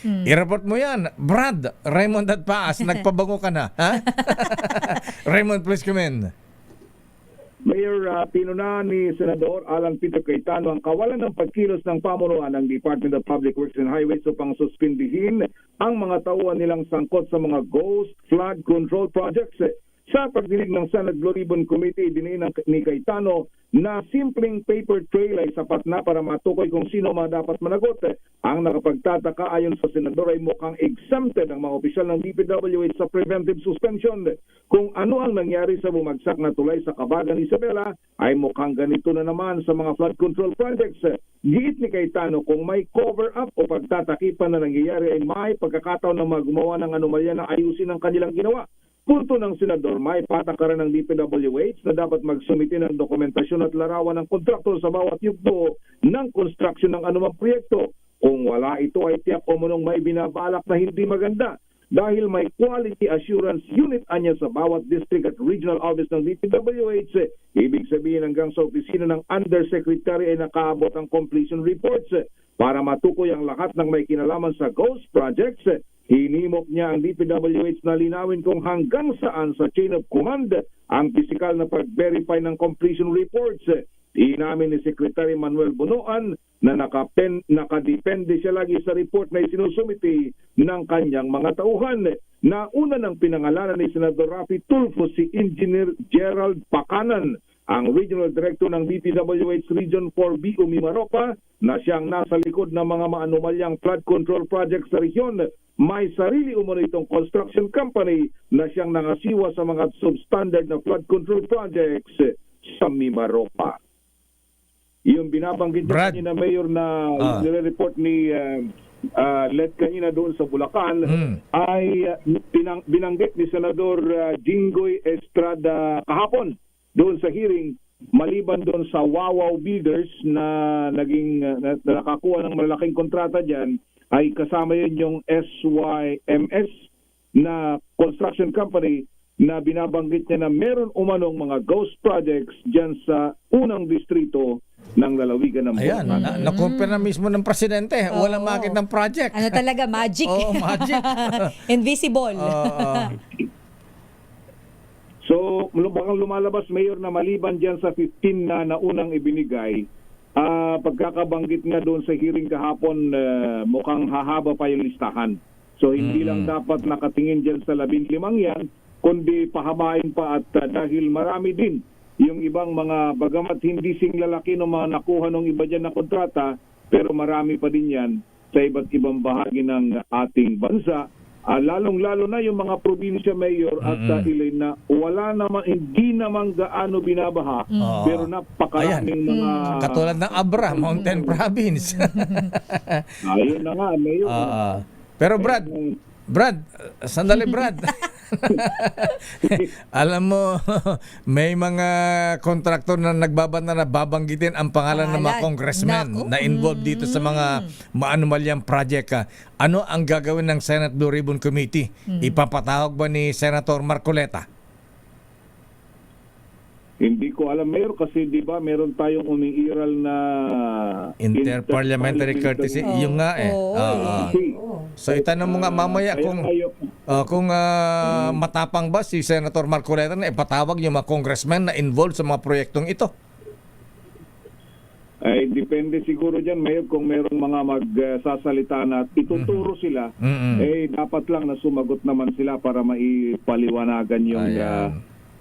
I-report mo yan. Brad, Raymond at Paas, nagpabango ka na. Ha? Raymond, please come in. Mayor, pinuna ni Senador Alan Peter Cayetano ang kawalan ng pagkilos ng pamunuan ng Department of Public Works and Highways upang suspindihin ang mga tauhan nilang sangkot sa mga ghost flood control projects. Sa pagdinig ng Senate Blue Ribbon Committee, diniin ni Cayetano na simpleng paper trail ay sapat na para matukoy kung sino mga dapat managot. Ang nakapagtataka ayon sa senador ay mukhang exempted ang mga opisyal ng DPWH sa preventive suspension. Kung ano ang nangyari sa bumagsak na tulay sa Kabagan, Isabela, ay mukhang ganito na naman sa mga flood control projects. Giit ni Cayetano kung may cover-up o pagtatakipan na nangyayari ay may pagkakataon na gumawa ng anomalya na ayusin ang kanilang ginawa. Punto ng senador, may patakaran ng DPWH na dapat magsumite ng dokumentasyon at larawan ng kontraktor sa bawat yugto ng construction ng anumang proyekto. Kung wala ito ay tiyak o munong may binabalak na hindi maganda dahil may quality assurance unit anya sa bawat district at regional office ng DPWH. Ibig sabihin hanggang sa opisina ng undersecretary ay nakaabot ang completion reports para matukoy ang lahat ng may kinalaman sa ghost projects. Hinimok niya ang DPWH na linawin kung hanggang saan sa chain of command ang pisikal na pag-verify ng completion reports. Inamin ni Secretary Manuel Bunoan na nakadepende siya lagi sa report na isinusumiti ng kanyang mga tauhan. Nauna ng pinangalanan ni Senador Rafi Tulfo si Engineer Gerald Pacanan, ang Regional Director ng DPWH Region 4B Umimaropa, na siyang nasa likod ng mga maanumalyang flood control projects sa rehiyon. May sarili umano itong construction company na siyang nangasiwa sa mga substandard na flood control projects sa Mimaropa. Yung binabanggit niya kanina, Mayor, na nire-report ni Let kanina doon sa Bulacan ay binanggit ni Senador Jinggoy Estrada kahapon doon sa hearing, maliban doon sa Wawaw Builders na nakakuha ng malaking kontrata dyan, ay kasama yun yung SYMS na construction company na binabanggit niya na meron umanong mga ghost projects dyan sa unang distrito ng lalawigan ng Bulacan. Ayan, na-compare na mismo ng presidente. Walang makit ng project. Ano talaga, magic. Magic. Invisible. So, baka lumalabas, Mayor, na maliban dyan sa 15 na unang ibinigay, pagkakabanggit nga doon sa hearing kahapon, mukhang hahaba pa yung listahan. So, hindi lang dapat nakatingin dyan sa 15 yan, kundi pahabain pa at dahil marami din yung ibang mga, bagamat hindi sing lalaki ng mga nakuha ng iba dyan na kontrata, pero marami pa din yan sa iba't ibang bahagi ng ating bansa. Lalong-lalo na yung mga probinsya, Mayor, at Ilay na wala naman, hindi naman gaano binabaha, pero napakaraming mga... Katulad ng Abra, Mountain Province. Ayun na nga, Mayor. Pero Brad, sandali Brad. Alam mo, may mga kontraktor na nababanggitin ang pangalan ng mga congressmen na involved dito sa mga maanumalyang project. Ano ang gagawin ng Senate Blue Ribbon Committee? Ipapatawag ba ni Senator Marcoleta? Hindi ko alam, Mayor, kasi di ba meron tayong umiiral na interparliamentary courtesy. Yung nga So itanong mo nga mamaya kung matapang ba si Senator Marcoleta na ipatawag yung mga congressmen na involved sa mga proyektong ito. Ay, depende siguro dyan, Mayor, kung merong mga magsasalita na ituturo sila, dapat lang na sumagot naman sila para maipaliwanagan yung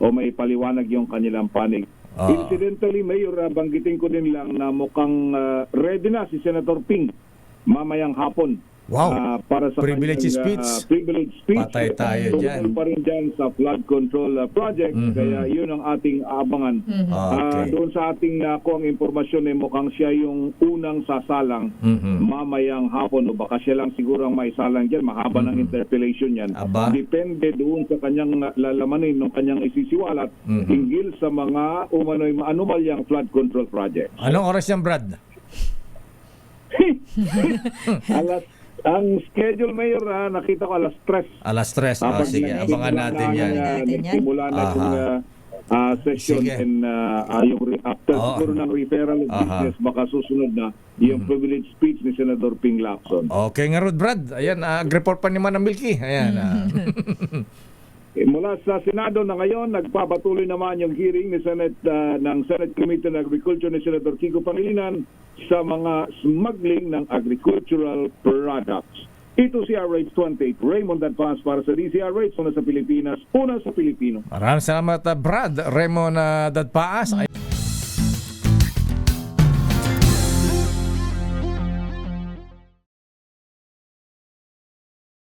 o may paliwanag yung kanilang panig. Incidentally, Mayor, banggitin ko din lang na mukhang ready na si Senator Ping mamayang hapon. Wow. Para sa privilege speech. Privilege speech. Patay tayo dyan. Pa rin dyan sa flood control project. Kaya yun ang ating abangan. Doon sa ating nakuha ang impormasyon, mukhang siya yung unang sasalang mamayang hapon. O baka siya lang siguro ang may salang dyan. Mahaba ng interpellation yan. Depende doon sa kanyang lalamanin ng kanyang isisiwalat hinggil sa mga umano'y maanumalyang flood control project. Anong oras yan, Brad? Ang schedule, Mayor, nakita ko alas 3. Alas 3. Sige, abangan natin yan. Nagsimula na yung session Sige. and after Oo. siguro ng referral of Aha. business, baka susunod na yung privilege speech ni Senador Ping Lacson. Okay nga Rod, Brad. Ayan, report pa ni Manang Milky. Ayan. Mula sa Senado na ngayon, nagpapatuloy naman yung hearing ni ng Senate Committee on Agriculture ni Senador Kiko Pangilinan sa mga smuggling ng agricultural products. Ito si RH28, Raymond Advance para sa DCRH, una sa Pilipinas, una sa Pilipino. Maraming salamat, Brad. Raymond Dadpaas.